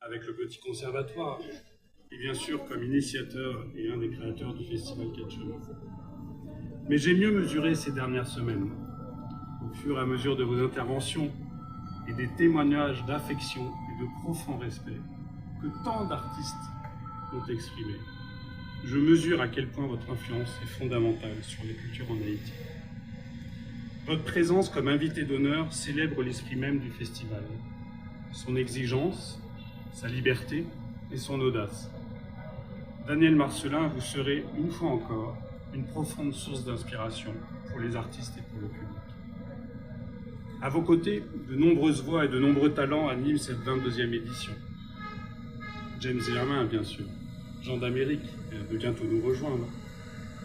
Avec le Petit Conservatoire, et bien sûr comme initiateur et un des créateurs du Festival Quatre Chemins. Mais j'ai mieux mesuré ces dernières semaines, au fur et à mesure de vos interventions et des témoignages d'affection et de profond respect que tant d'artistes ont exprimé. Je mesure à quel point votre influence est fondamentale sur les cultures en Haïti. Votre présence comme invité d'honneur célèbre l'esprit même du festival, son exigence, sa liberté et son audace. Daniel Marcellin, vous serez une fois encore une profonde source d'inspiration pour les artistes et pour le public. À vos côtés, de nombreuses voix et de nombreux talents animent cette 22e édition. James Germain, bien sûr, Jean d'Amérique vient de bientôt nous rejoindre.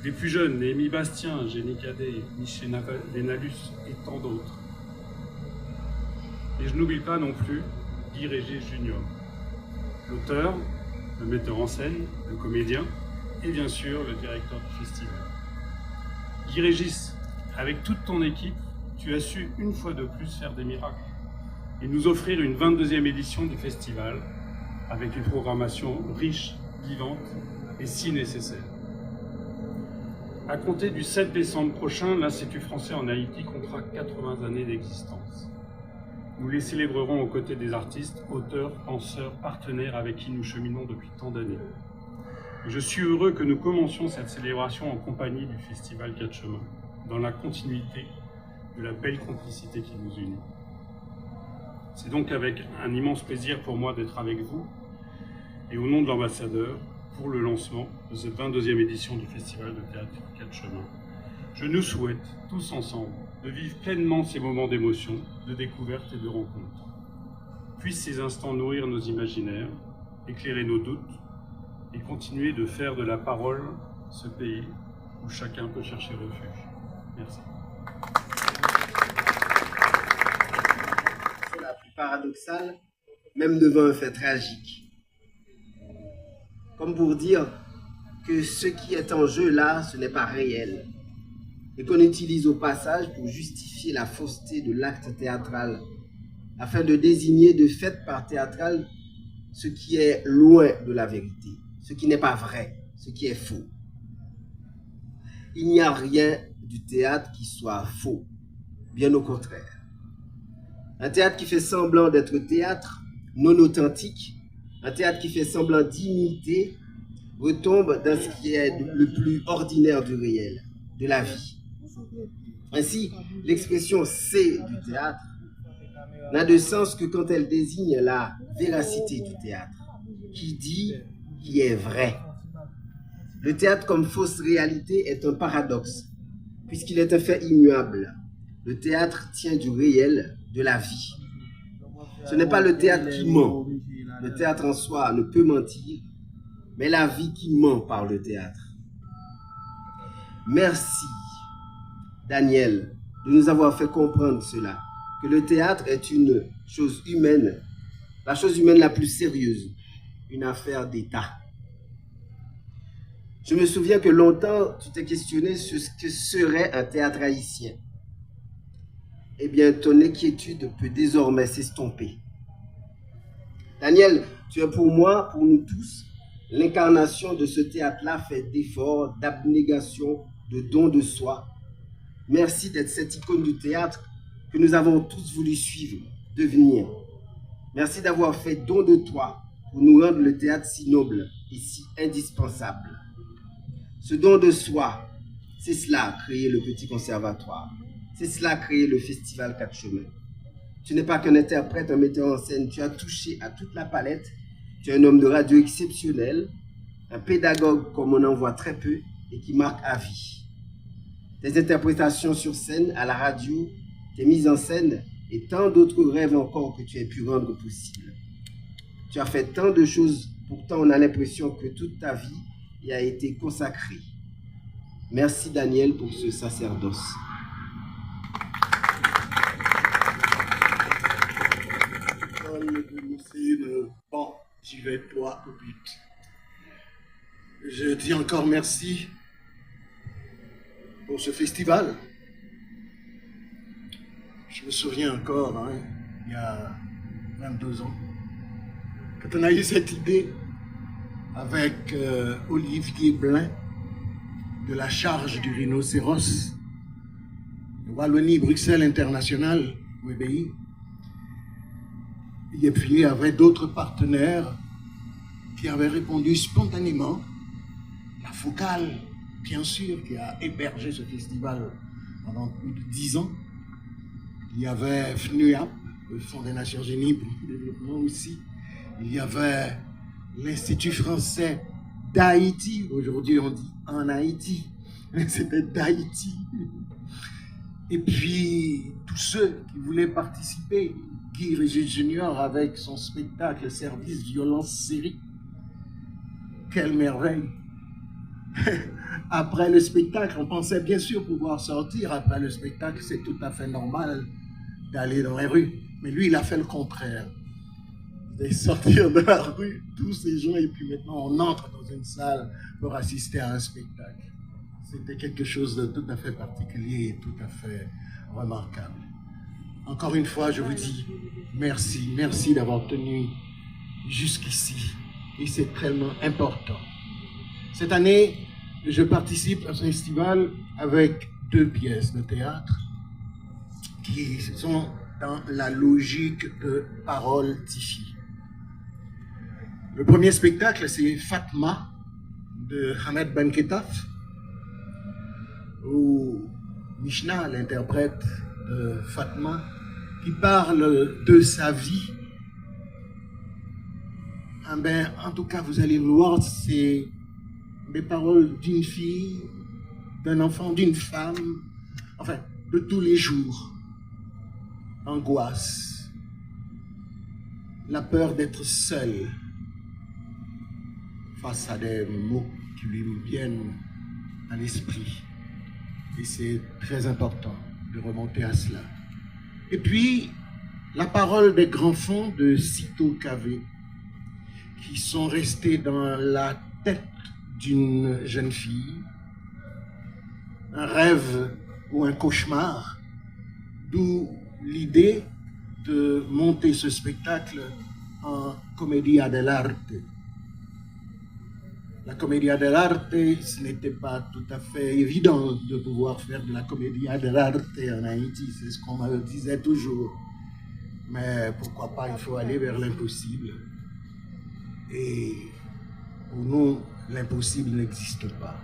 Des plus jeunes, Néhémie Bastien, Génie Cadet, Michel Vénalus et tant d'autres. Et je n'oublie pas non plus Guy Régis Junior, l'auteur, le metteur en scène, le comédien et bien sûr le directeur du festival. Guy Régis, avec toute ton équipe, tu as su une fois de plus faire des miracles et nous offrir une 22e édition du festival avec une programmation riche, vivante et si nécessaire. À compter du 7 décembre prochain, l'Institut français en Haïti comptera 80 années d'existence. Nous les célébrerons aux côtés des artistes, auteurs, penseurs, partenaires avec qui nous cheminons depuis tant d'années. Je suis heureux que nous commencions cette célébration en compagnie du Festival Quatre Chemins, dans la continuité de la belle complicité qui nous unit. C'est donc avec un immense plaisir pour moi d'être avec vous et au nom de l'ambassadeur pour le lancement de cette 22e édition du Festival de théâtre Quatre Chemins. Je nous souhaite tous ensemble de vivre pleinement ces moments d'émotion, de découverte et de rencontre. Puissent ces instants nourrir nos imaginaires, éclairer nos doutes et continuer de faire de la parole ce pays où chacun peut chercher refuge. Merci. C'est la plus paradoxale, même devant un fait tragique. Comme pour dire que ce qui est en jeu là, ce n'est pas réel. Et qu'on utilise au passage pour justifier la fausseté de l'acte théâtral, afin de désigner de fait par théâtral ce qui est loin de la vérité, ce qui n'est pas vrai, ce qui est faux. Il n'y a rien du théâtre qui soit faux, bien au contraire. Un théâtre qui fait semblant d'être théâtre, non authentique, un théâtre qui fait semblant d'imiter, retombe dans ce qui est le plus ordinaire du réel, de la vie. Ainsi, l'expression « c'est du théâtre » n'a de sens que quand elle désigne la véracité du théâtre, qui dit, qui est vrai. Le théâtre comme fausse réalité est un paradoxe, puisqu'il est un fait immuable. Le théâtre tient du réel, de la vie. Ce n'est pas le théâtre qui ment. Le théâtre en soi ne peut mentir, mais la vie qui ment par le théâtre. Merci, Daniel, de nous avoir fait comprendre cela, que le théâtre est une chose humaine, la chose humaine la plus sérieuse, une affaire d'État. Je me souviens que longtemps, tu t'es questionné sur ce que serait un théâtre haïtien. Eh bien, ton inquiétude peut désormais s'estomper. Daniel, tu es pour moi, pour nous tous, l'incarnation de ce théâtre-là fait d'efforts, d'abnégation, de don de soi. Merci d'être cette icône du théâtre que nous avons tous voulu suivre, devenir. Merci d'avoir fait don de toi pour nous rendre le théâtre si noble et si indispensable. Ce don de soi, c'est cela, créer le petit conservatoire. C'est cela, créer le festival 4 chemins. Tu n'es pas qu'un interprète, un metteur en scène. Tu as touché à toute la palette. Tu es un homme de radio exceptionnel, un pédagogue comme on en voit très peu et qui marque à vie. Tes interprétations sur scène, à la radio, tes mises en scène et tant d'autres rêves encore que tu as pu rendre possible. Tu as fait tant de choses, pourtant on a l'impression que toute ta vie y a été consacrée. Merci Daniel pour ce sacerdoce. Bon, j'y vais droit au but. Je dis encore merci pour ce festival. Je me souviens encore, il y a 22 ans, quand on a eu cette idée avec Olivier Blin de la charge du rhinocéros, Wallonie-Bruxelles International, WBI. Et puis il y avait d'autres partenaires qui avaient répondu spontanément. La Focale, bien sûr, qui a hébergé ce festival pendant plus de 10 ans. Il y avait FNUAP, le Fonds des Nations Unies pour le développement aussi. Il y avait l'Institut français d'Haïti. Aujourd'hui, on dit en Haïti. C'était d'Haïti. Et puis, tous ceux qui voulaient participer, Guy Régis Junior avec son spectacle Service Violence Série. Quelle merveille! Après le spectacle, on pensait bien sûr pouvoir sortir. Après le spectacle, c'est tout à fait normal d'aller dans les rues. Mais lui, il a fait le contraire. De sortir de la rue, tous ces gens, et puis maintenant on entre dans une salle pour assister à un spectacle. C'était quelque chose de tout à fait particulier et tout à fait remarquable. Encore une fois, je vous dis merci, merci d'avoir tenu jusqu'ici. Et c'est tellement important. Cette année, je participe à ce festival avec 2 pièces de théâtre qui sont dans la logique de Parole Tifi. Le premier spectacle, c'est Fatma de Hamed Benketaf, où Mishna, l'interprète de Fatma, qui parle de sa vie. En tout cas, vous allez voir, c'est des paroles d'une fille, d'un enfant, d'une femme, enfin, de tous les jours. Angoisse, la peur d'être seule face à des mots qui lui viennent à l'esprit. Et c'est très important de remonter à cela. Et puis, la parole des grands fonds de Cito Cavé, qui sont restés dans la tête d'une jeune fille, un rêve ou un cauchemar, d'où l'idée de monter ce spectacle en Commedia dell'arte. La Commedia dell'arte, ce n'était pas tout à fait évident de pouvoir faire de la Commedia dell'arte en Haïti, c'est ce qu'on me disait toujours. Mais pourquoi pas, il faut aller vers l'impossible. Et pour nous, l'impossible n'existe pas.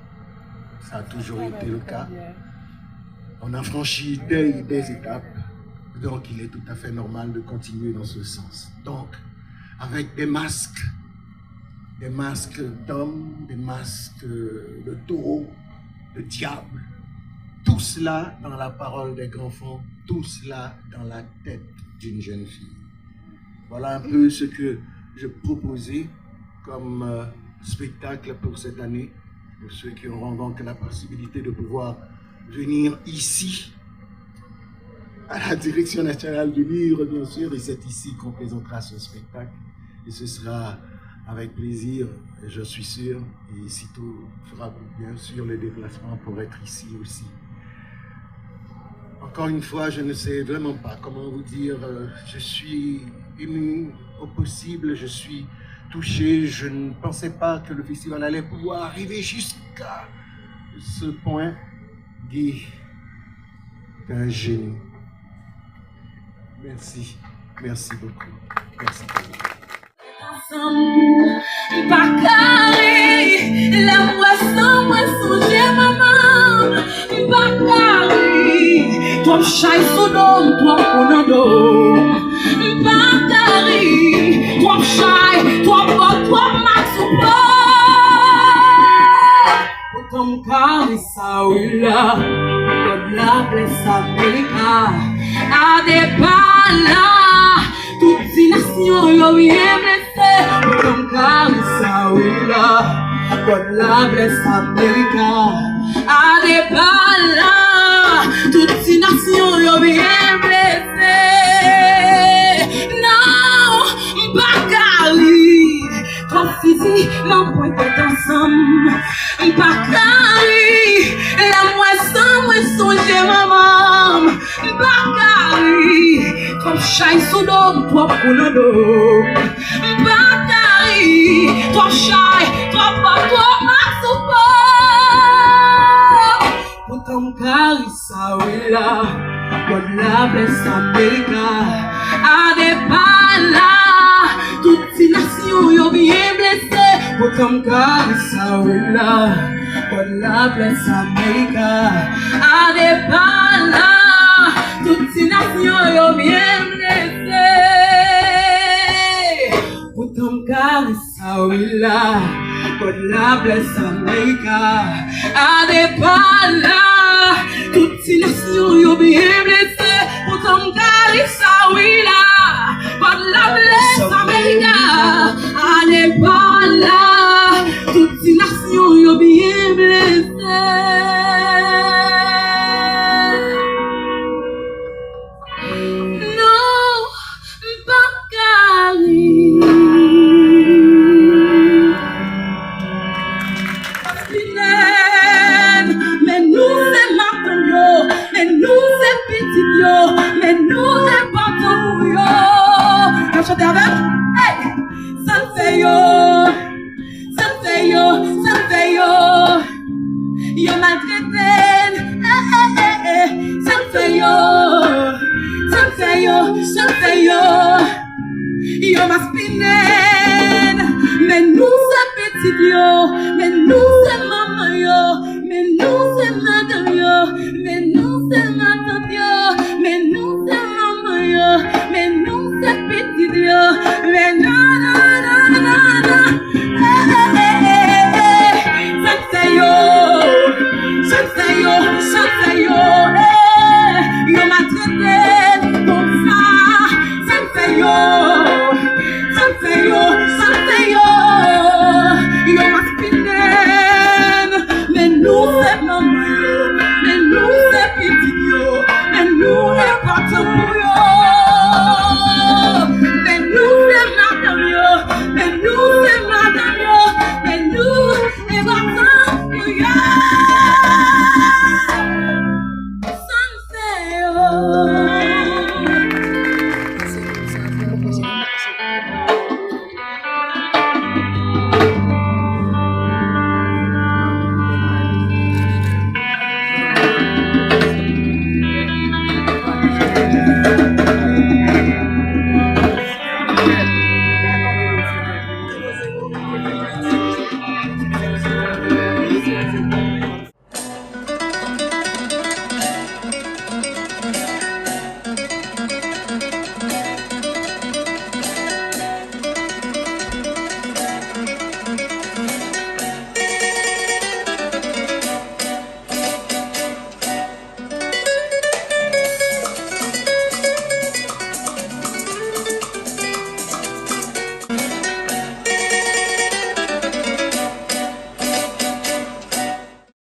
Ça a toujours été le cas. On a franchi des étapes, donc il est tout à fait normal de continuer dans ce sens. Donc, avec des masques d'hommes, des masques de taureaux, de diables, tout cela dans la parole des grands fonds, tout cela dans la tête d'une jeune fille. Voilà un peu ce que je proposais comme spectacle pour cette année, pour ceux qui auront donc la possibilité de pouvoir venir ici, à la Direction nationale du livre, bien sûr, et c'est ici qu'on présentera ce spectacle. Et ce sera avec plaisir, je suis sûr, et Cito fera bien sûr le déplacement pour être ici aussi. Encore une fois, je ne sais vraiment pas comment vous dire, je suis ému, au possible. Je suis touché. Je ne pensais pas que le festival allait pouvoir arriver jusqu'à ce point. Guy, t'es un génie. Merci. Merci beaucoup. Merci beaucoup. La moisson, maman, Bakari, toi chai sodom, toi ponando, Bakari, toi chai, toi bot, toi maxupo, Potom Karisa willa, God la bless America, Adebala, toutes les nations yo bien blessé, Potom Karisa willa. God la bless America, Adebala, toutes les nations yo bien blessées. Non, Bakari, ton physique m'en pointe ensemble. Bakari, la moisson, j'ai maman. Bakari, ton chai sodom, toi ponando. Bakari, ton chai, toi pas, toi maxupo. Potom Karisa willa, God la bless America, Adebala, toutes les nations yo bien blessées. Potom Karisa willa, God la bless America, Adebala, toutes les nations yo bien blessées. Potom Karisa willa, God la bless America, Adebala, toutes les nations yo bien blessées. Potom Karisa willa, God la bless America, Adebala, toutes les nations yo bien blessées. Non, Bakari. Mais nous c'est matin yo, mais nous c'est petit yo, mais nous c'est panton pour yo. On chante avec? Hey! Ça me fait yo, ça me fait yo, ça me fait yo. Yo maltraité, ça me fait yo, ça me fait yo, ça me fait yo. Yo ma spinette, mais nous c'est petit yo.